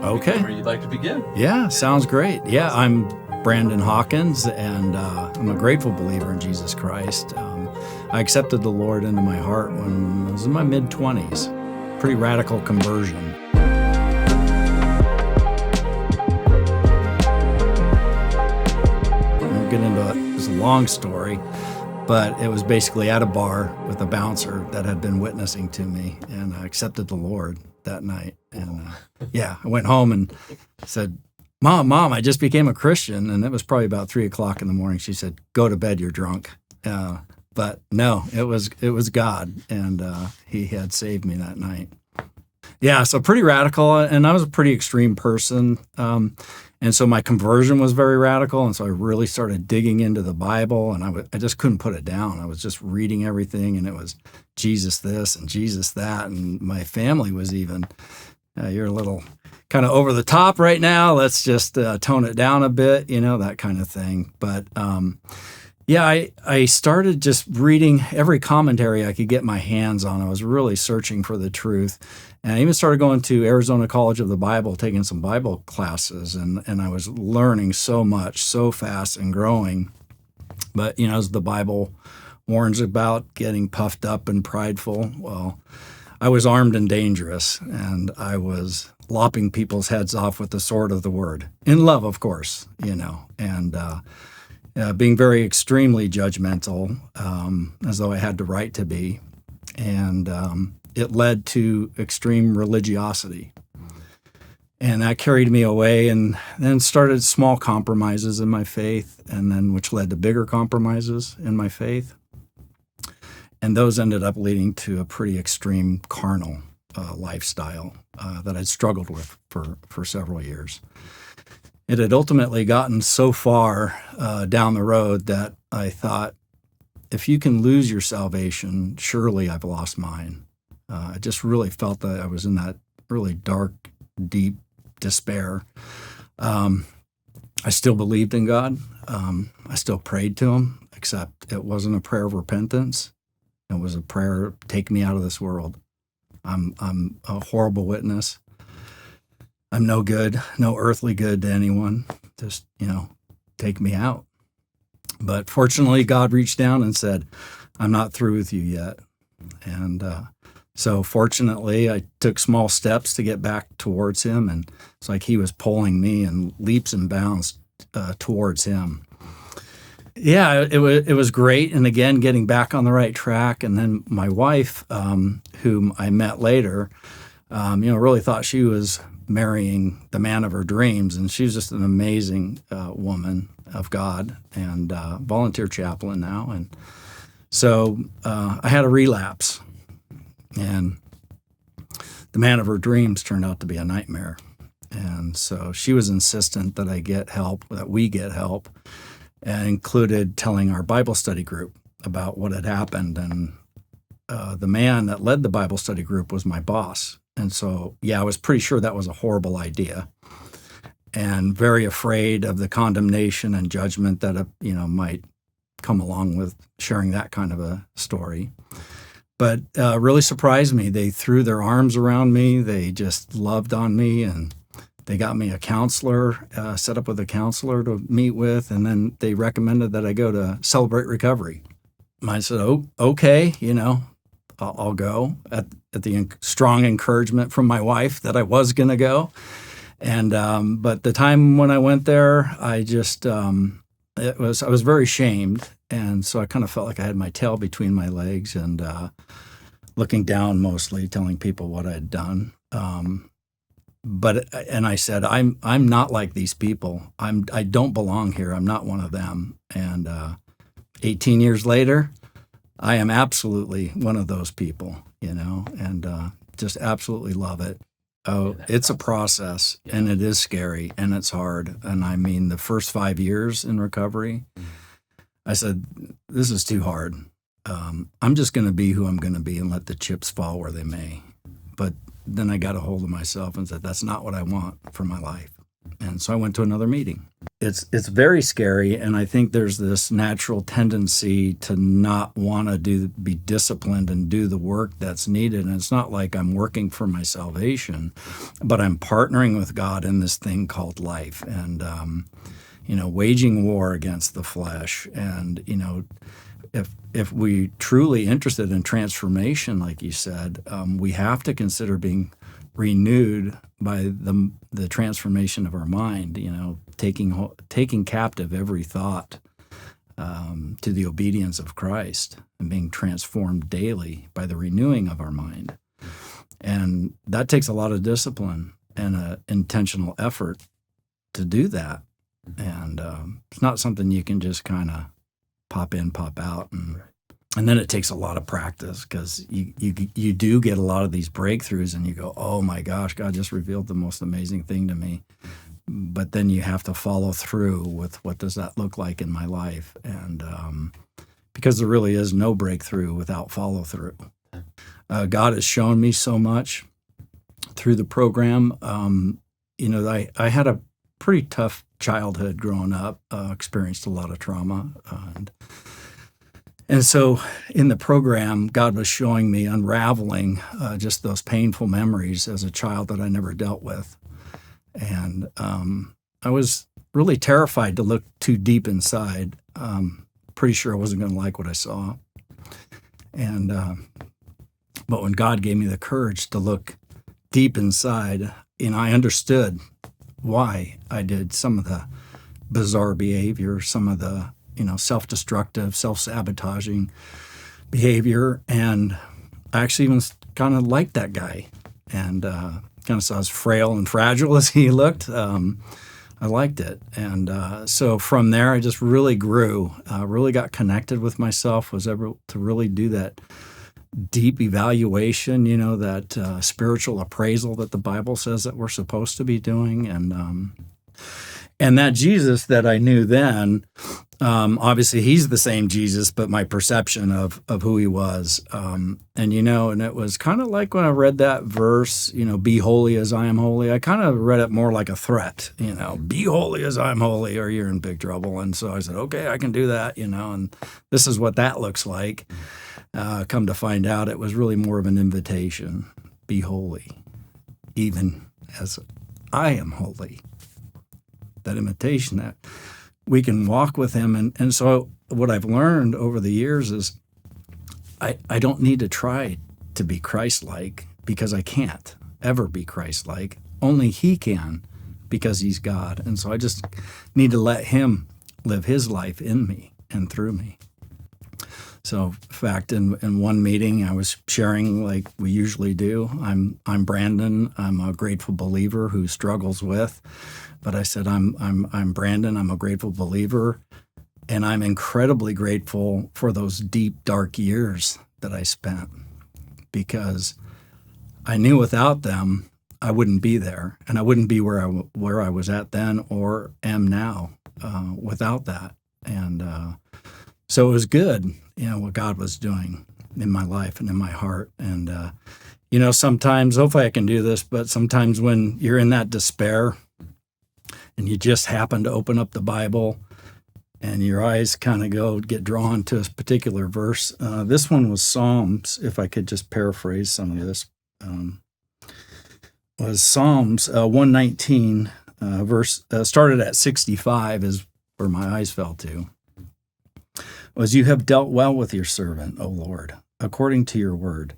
Okay. Whenever you'd like to begin. Yeah, sounds great. Yeah, I'm Brandon Hawkins, and I'm a grateful believer in Jesus Christ. I accepted the Lord into my heart when I was in my mid-20s. Pretty radical conversion. We'll get into it. It's a long story, but it was basically at a bar with a bouncer that had been witnessing to me, and I accepted the Lord that night. And I went home and said, Mom, I just became a Christian. And it was probably about 3:00 in the morning. She said, go to bed, you're drunk. But no, it was God, and he had saved me that night. Yeah, so pretty radical, and I was a pretty extreme person. And so my conversion was very radical, and so I really started digging into the Bible, and I just couldn't put it down. I was just reading everything, and it was Jesus this and Jesus that, and my family was even, you're a little kind of over the top right now. Let's just tone it down a bit, that kind of thing. But I started just reading every commentary I could get my hands on. I was really searching for the truth. And I even started going to Arizona College of the Bible, taking some Bible classes, and I was learning so much, so fast and growing. But, as the Bible warns about getting puffed up and prideful, well, I was armed and dangerous, and I was lopping people's heads off with the sword of the word. In love, of course, and being very extremely judgmental, as though I had the right to be. And it led to extreme religiosity. And that carried me away, and then started small compromises in my faith, and then which led to bigger compromises in my faith. And those ended up leading to a pretty extreme carnal lifestyle that I'd struggled with for several years. It had ultimately gotten so far down the road that I thought, if you can lose your salvation, surely I've lost mine. I just really felt that I was in that really dark, deep despair. I still believed in God. I still prayed to him, except it wasn't a prayer of repentance. It was a prayer, take me out of this world. I'm a horrible witness. I'm no good, no earthly good to anyone. Just, take me out. But fortunately, God reached down and said, I'm not through with you yet. And so fortunately, I took small steps to get back towards him. And it's like he was pulling me in leaps and bounds towards him. Yeah, it was great. And again, getting back on the right track. And then my wife, whom I met later, really thought she was marrying the man of her dreams. And she was just an amazing woman of God, and volunteer chaplain now. And so I had a relapse, and the man of her dreams turned out to be a nightmare. And so she was insistent that I get help, that we get help, and included telling our Bible study group about what had happened. And the man that led the Bible study group was my boss. And so, I was pretty sure that was a horrible idea, and very afraid of the condemnation and judgment that, might come along with sharing that kind of a story. But really surprised me. They threw their arms around me. They just loved on me, and they got me a counselor, set up with a counselor to meet with, and then they recommended that I go to Celebrate Recovery. I said, okay, I'll go at the strong encouragement from my wife that I was going to go. And but the time when I went there, I just I was very shamed, and so I kind of felt like I had my tail between my legs, and looking down mostly, telling people what I had done. But I said, I'm not like these people. I don't belong here. I'm not one of them. And 18 years later, I am absolutely one of those people, and just absolutely love it. Oh, it's a process, and it is scary, and it's hard. And I mean, the first 5 years in recovery, I said, this is too hard. I'm just going to be who I'm going to be and let the chips fall where they may. But then I got a hold of myself and said, that's not what I want for my life. And so I went to another meeting. it's very scary, and I think there's this natural tendency to not want to be disciplined and do the work that's needed. And it's not like I'm working for my salvation, but I'm partnering with God in this thing called life, and waging war against the flesh. And if we truly interested in transformation, like you said, we have to consider being renewed by the transformation of our mind, taking captive every thought to the obedience of Christ, and being transformed daily by the renewing of our mind. And that takes a lot of discipline and an intentional effort to do that. And it's not something you can just kind of pop in, pop out, and then it takes a lot of practice, because you do get a lot of these breakthroughs, and you go, oh my gosh, God just revealed the most amazing thing to me. But then you have to follow through with what does that look like in my life, and because there really is no breakthrough without follow through. God has shown me so much through the program. I had a pretty tough childhood growing up, experienced a lot of trauma. And so in the program, God was showing me, unraveling just those painful memories as a child that I never dealt with. And I was really terrified to look too deep inside. Pretty sure I wasn't going to like what I saw. And but when God gave me the courage to look deep inside, I understood why I did some of the bizarre behavior, some of the self-destructive, self-sabotaging behavior. And I actually even kind of liked that guy, and kind of saw as frail and fragile as he looked. I liked it. And so from there, I just really grew, really got connected with myself, was able to really do that deep evaluation, that spiritual appraisal that the Bible says that we're supposed to be doing. And that Jesus that I knew then, obviously he's the same Jesus, but my perception of who he was. And it was kind of like when I read that verse, be holy as I am holy, I kind of read it more like a threat, be holy as I'm holy or you're in big trouble. And so I said, okay, I can do that, and this is what that looks like. Come to find out, it was really more of an invitation. Be holy, even as I am holy. That invitation that we can walk with him. And so what I've learned over the years is I don't need to try to be Christ-like, because I can't ever be Christ-like. Only he can, because he's God. And so I just need to let him live his life in me and through me. So, in fact, in one meeting, I was sharing, like we usually do. I'm Brandon. I'm a grateful believer who struggles with. But I said, I'm Brandon. I'm a grateful believer, and I'm incredibly grateful for those deep, dark years that I spent, because I knew without them I wouldn't be there, and I wouldn't be where I was at then or am now without that. And so it was good, what God was doing in my life and in my heart. And, sometimes, hopefully I can do this, but sometimes when you're in that despair and you just happen to open up the Bible and your eyes kind of get drawn to a particular verse. This one was Psalms, if I could just paraphrase some of this, was Psalms 119, verse, started at 65 is where my eyes fell to. Was, you have dealt well with your servant, O Lord, according to your word.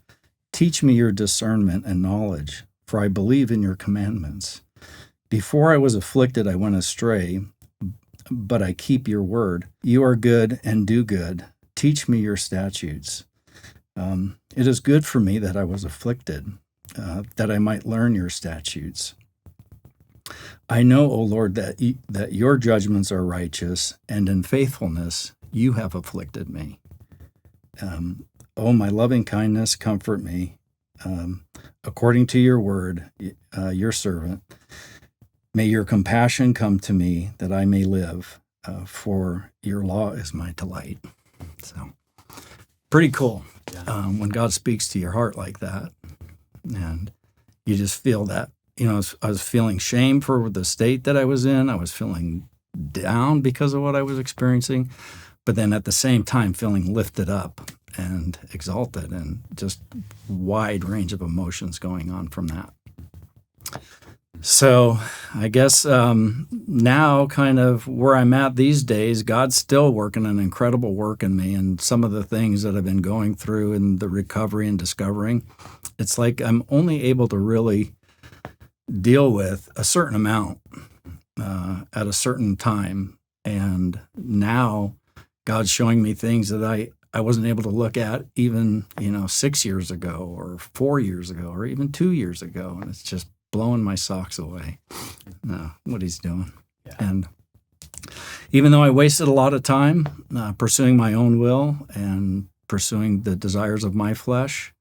Teach me your discernment and knowledge, for I believe in your commandments. Before I was afflicted, I went astray, but I keep your word. You are good and do good. Teach me your statutes. It is good for me that I was afflicted, that I might learn your statutes. I know, O Lord, that your judgments are righteous, and in faithfulness you have afflicted me. O my loving kindness, comfort me, according to your word, your servant. May your compassion come to me, that I may live, for your law is my delight. So, pretty cool when God speaks to your heart like that. And you just feel that, I was feeling shame for the state that I was in. I was feeling down because of what I was experiencing, but then at the same time feeling lifted up and exalted, and just wide range of emotions going on from that. So I guess now kind of where I'm at these days, God's still working an incredible work in me, and some of the things that I've been going through in the recovery and discovering, it's like I'm only able to really deal with a certain amount at a certain time. And now God's showing me things that I wasn't able to look at even, 6 years ago or 4 years ago or even 2 years ago. And it's just blowing my socks away, what he's doing. Yeah. And even though I wasted a lot of time pursuing my own will and pursuing the desires of my flesh,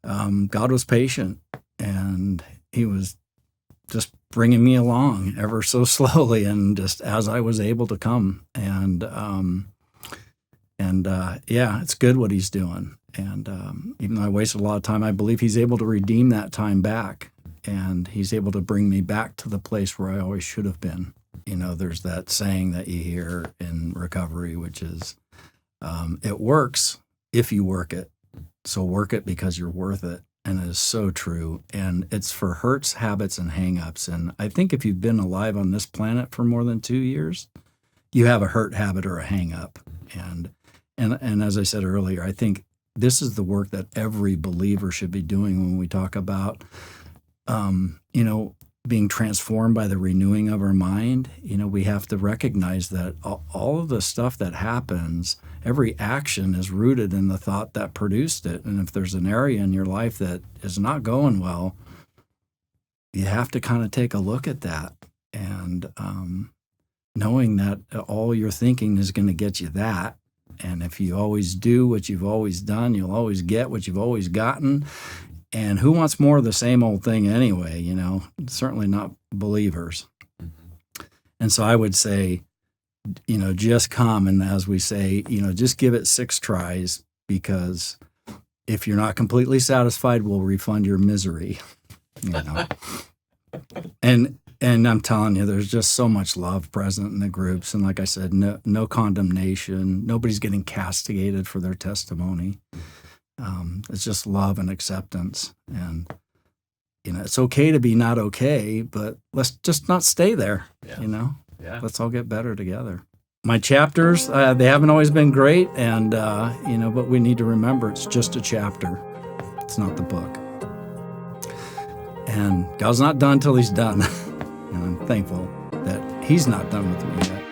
God was patient, and he was just bringing me along ever so slowly, and just as I was able to come. And it's good what he's doing. And even though I wasted a lot of time, I believe he's able to redeem that time back. And he's able to bring me back to the place where I always should have been. There's that saying that you hear in recovery, which is, it works if you work it. So work it because you're worth it. And it is so true. And it's for hurts, habits, and hang-ups. And I think if you've been alive on this planet for more than 2 years, you have a hurt, habit, or a hang-up. And as I said earlier, I think this is the work that every believer should be doing when we talk about being transformed by the renewing of our mind. We have to recognize that all of the stuff that happens, every action is rooted in the thought that produced it. And if there's an area in your life that is not going well, you have to kind of take a look at that. And knowing that all your thinking is going to get you that. And if you always do what you've always done, you'll always get what you've always gotten. And who wants more of the same old thing anyway, Certainly not believers. Mm-hmm. And so I would say, just come, and as we say, just give it 6 tries, because if you're not completely satisfied, we'll refund your misery, And I'm telling you, there's just so much love present in the groups. And like I said, no condemnation. Nobody's getting castigated for their testimony. It's just love and acceptance. And, it's okay to be not okay, but let's just not stay there, Yeah. Let's all get better together. My chapters, they haven't always been great. And, but we need to remember it's just a chapter. It's not the book. And God's not done till he's done. And I'm thankful that he's not done with me yet.